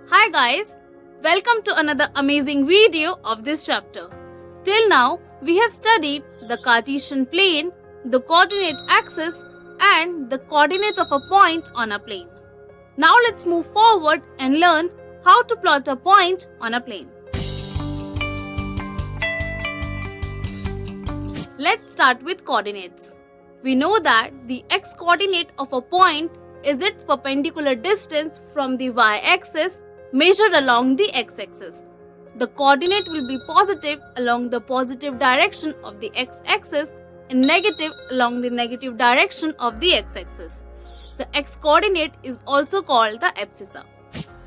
Hi guys, welcome to another amazing video of this chapter. Till now, we have studied the Cartesian plane, the coordinate axis and the coordinates of a point on a plane. Now let's move forward and learn how to plot a point on a plane. Let's start with coordinates. We know that the x-coordinate of a point is its perpendicular distance from the y-axis measured along the x-axis. The coordinate will be positive along the positive direction of the x-axis and negative along the negative direction of the x-axis. The x-coordinate is also called the abscissa.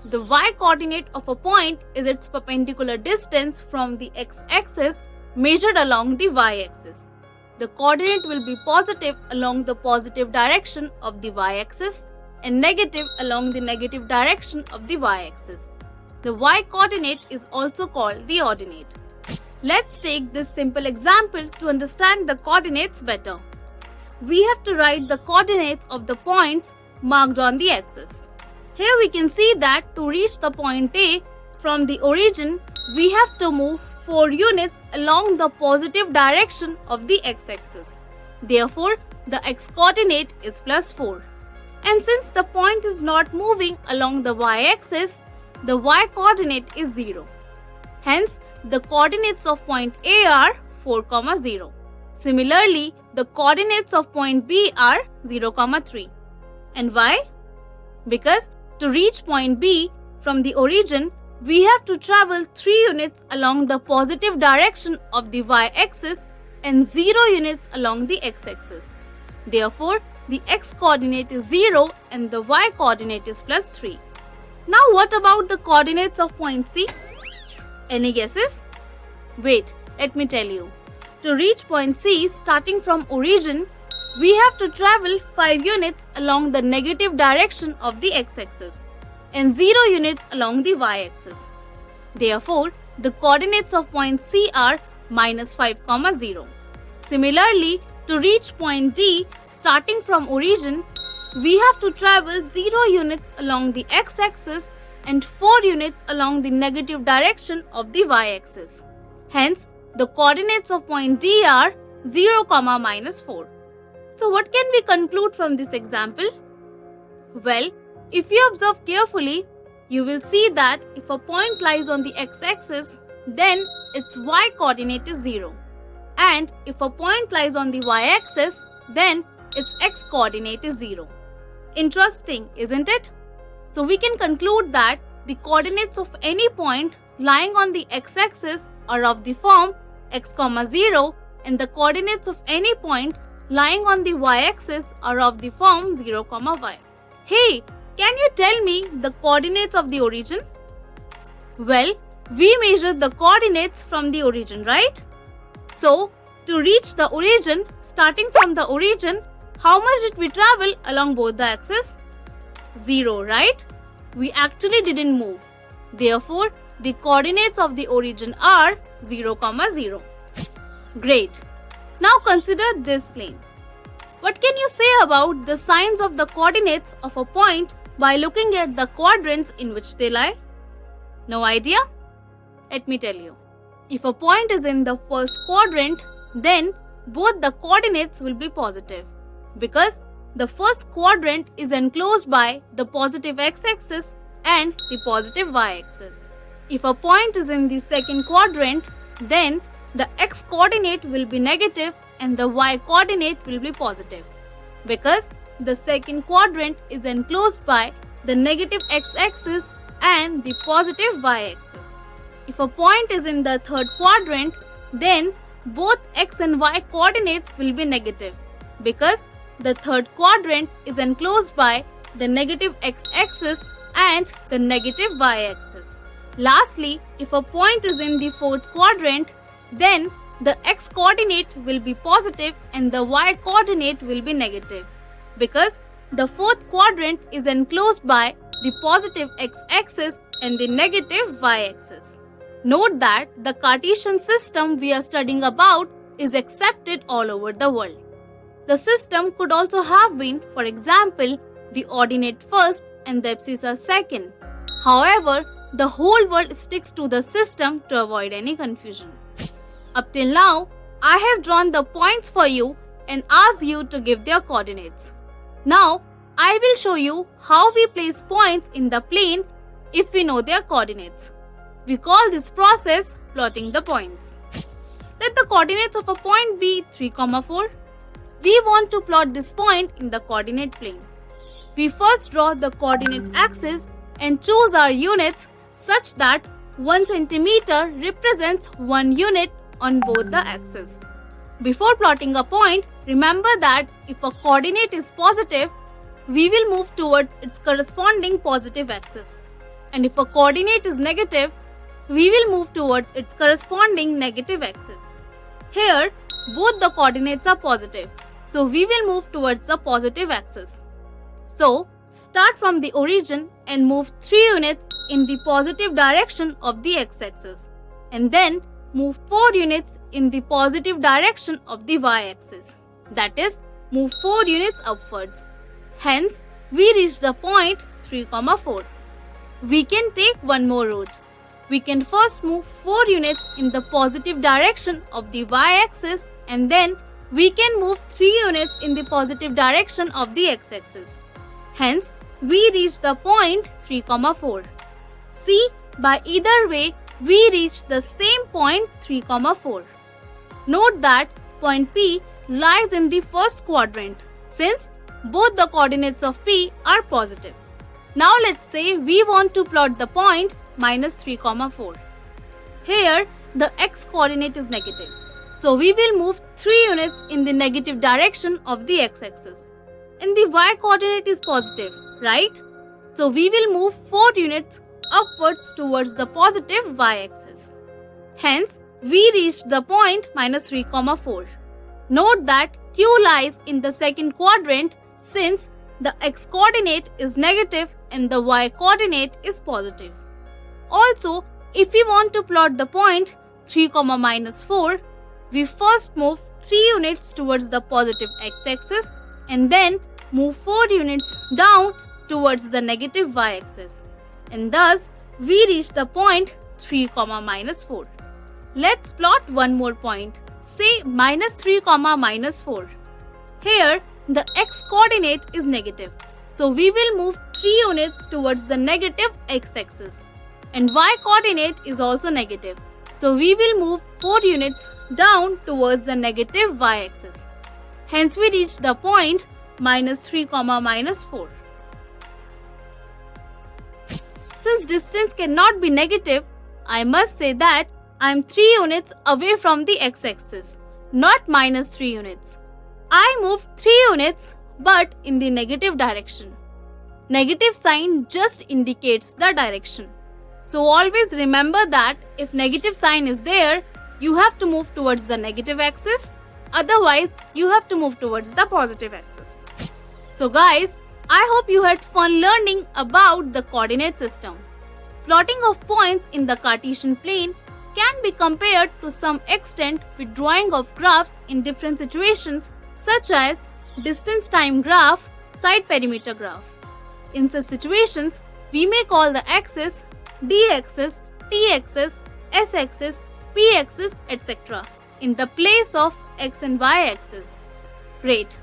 The y-coordinate of a point is its perpendicular distance from the x-axis measured along the y-axis. The coordinate will be positive along the positive direction of the y-axis and negative along the negative direction of the y-axis. The y-coordinate is also called the ordinate. Let's take this simple example to understand the coordinates better. We have to write the coordinates of the points marked on the axis. Here we can see that to reach the point A from the origin, we have to move 4 units along the positive direction of the x-axis. Therefore, the x-coordinate is +4. And since the point is not moving along the y-axis, the y-coordinate is 0. Hence, the coordinates of point A are 4, 0. Similarly, the coordinates of point B are 0, 3. And why? Because to reach point B from the origin, we have to travel 3 units along the positive direction of the y-axis and 0 units along the x-axis. Therefore, the x-coordinate is 0 and the y-coordinate is +3. Now what about the coordinates of point C? Any guesses? Wait, let me tell you. To reach point C starting from origin, we have to travel 5 units along the negative direction of the x-axis and 0 units along the y-axis. Therefore, the coordinates of point C are -5, 0. Similarly, to reach point D starting from origin, we have to travel 0 units along the x-axis and 4 units along the negative direction of the y-axis. Hence, the coordinates of point D are 0, -4. So what can we conclude from this example? Well, if you observe carefully, you will see that if a point lies on the x-axis, then its y-coordinate is 0. And if a point lies on the y-axis, then its x-coordinate is 0. Interesting, isn't it? So we can conclude that the coordinates of any point lying on the x-axis are of the form x, 0 and the coordinates of any point lying on the y-axis are of the form 0, y. Hey, can you tell me the coordinates of the origin? Well, we measured the coordinates from the origin, right? So, to reach the origin, starting from the origin, how much did we travel along both the axes? 0, right? We actually didn't move. Therefore, the coordinates of the origin are 0, 0. Great. Now consider this plane. What can you say about the signs of the coordinates of a point by looking at the quadrants in which they lie? No idea? Let me tell you. If a point is in the first quadrant, then both the coordinates will be positive because the first quadrant is enclosed by the positive x-axis and the positive y-axis. If a point is in the second quadrant, then the x-coordinate will be negative and the y-coordinate will be positive because the second quadrant is enclosed by the negative x-axis and the positive y-axis. If a point is in the third quadrant, then both x and y coordinates will be negative because the third quadrant is enclosed by the negative x-axis and the negative y-axis. Lastly, if a point is in the fourth quadrant, then the x-coordinate will be positive and the y-coordinate will be negative because the fourth quadrant is enclosed by the positive x-axis and the negative y-axis. Note that the Cartesian system we are studying about is accepted all over the world. The system could also have been, for example, the ordinate first and the abscissa second. However, the whole world sticks to the system to avoid any confusion. Up till now, I have drawn the points for you and asked you to give their coordinates. Now, I will show you how we place points in the plane if we know their coordinates. We call this process plotting the points. Let the coordinates of a point be 3, 4. We want to plot this point in the coordinate plane. We first draw the coordinate axis and choose our units such that 1 centimeter represents 1 unit on both the axes. Before plotting a point, remember that if a coordinate is positive, we will move towards its corresponding positive axis. And if a coordinate is negative, we will move towards its corresponding negative axis. Here, both the coordinates are positive, so we will move towards the positive axis. So, start from the origin and move 3 units in the positive direction of the x-axis, and then move 4 units in the positive direction of the y-axis. That is, move 4 units upwards. Hence, we reach the point 3, 4. We can take one more route. We can first move 4 units in the positive direction of the y-axis, and then we can move 3 units in the positive direction of the x-axis. Hence, we reach the point 3, 4. See, by either way, we reach the same point 3, 4. Note that point P lies in the first quadrant since both the coordinates of P are positive. Now let's say we want to plot the point -3, 4. Here, the x coordinate is negative. So we will move 3 units in the negative direction of the x-axis. And the y coordinate is positive, right? So we will move 4 units upwards towards the positive y-axis. Hence, we reached the point -3, 4. Note that Q lies in the second quadrant since the x coordinate is negative and the y coordinate is positive. Also, if we want to plot the point 3, -4, we first move 3 units towards the positive x-axis and then move 4 units down towards the negative y-axis. And thus, we reach the point 3, -4. Let's plot one more point, say -3, -4. Here, the x-coordinate is negative, so we will move 3 units towards the negative x-axis. And y-coordinate is also negative, so we will move 4 units down towards the negative y-axis. Hence, we reach the point -3, -4. Since distance cannot be negative, I must say that I am 3 units away from the x-axis, not -3 units. I moved 3 units but in the negative direction. Negative sign just indicates the direction. So always remember that if negative sign is there, you have to move towards the negative axis. Otherwise, you have to move towards the positive axis. So guys, I hope you had fun learning about the coordinate system. Plotting of points in the Cartesian plane can be compared to some extent with drawing of graphs in different situations such as distance-time graph, side perimeter graph. In such situations, we may call the axis d-axis, t-axis, s-axis, p-axis, etc. in the place of x and y-axis. Great.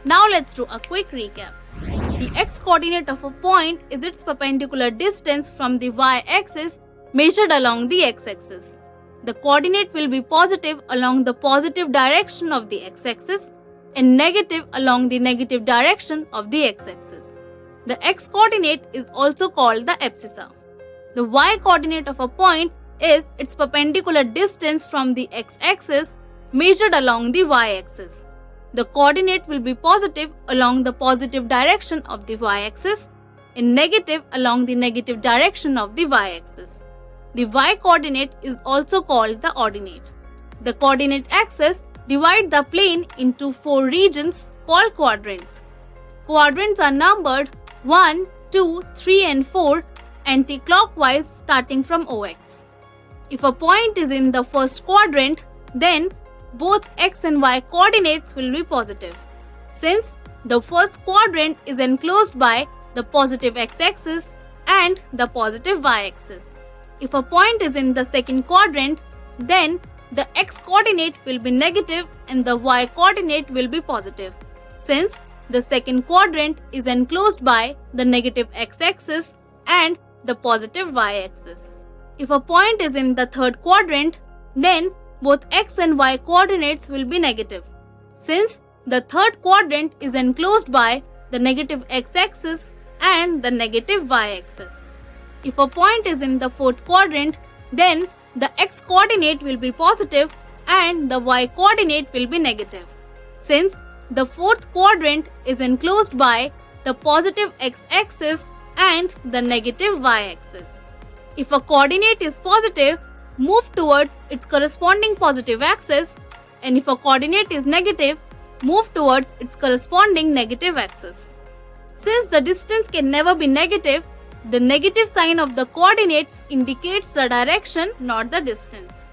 Now let's do a quick recap. The x-coordinate of a point is its perpendicular distance from the y-axis measured along the x-axis. The coordinate will be positive along the positive direction of the x-axis and negative along the negative direction of the x-axis. The x-coordinate is also called the abscissa. The y-coordinate of a point is its perpendicular distance from the x-axis measured along the y-axis. The coordinate will be positive along the positive direction of the y-axis and negative along the negative direction of the y-axis. The y-coordinate is also called the ordinate. The coordinate axis divides the plane into 4 regions called quadrants. Quadrants are numbered 1, 2, 3 and 4 anti-clockwise starting from OX. If a point is in the first quadrant, then both x and y coordinates will be positive. Since the first quadrant is enclosed by the positive x-axis, and the positive y-axis. If a point is in the second quadrant, then the x-coordinate will be negative and the y-coordinate will be positive, since the second quadrant is enclosed by the negative x-axis and the positive y-axis. If a point is in the third quadrant, then both x and y coordinates will be negative, since the third quadrant is enclosed by the negative x-axis and the negative y-axis. If a point is in the fourth quadrant, then the x-coordinate will be positive and the y-coordinate will be negative, since the fourth quadrant is enclosed by the positive x-axis and the negative y-axis. If a coordinate is positive, move towards its corresponding positive axis, and if a coordinate is negative, move towards its corresponding negative axis. Since the distance can never be negative, the negative sign of the coordinates indicates the direction, not the distance.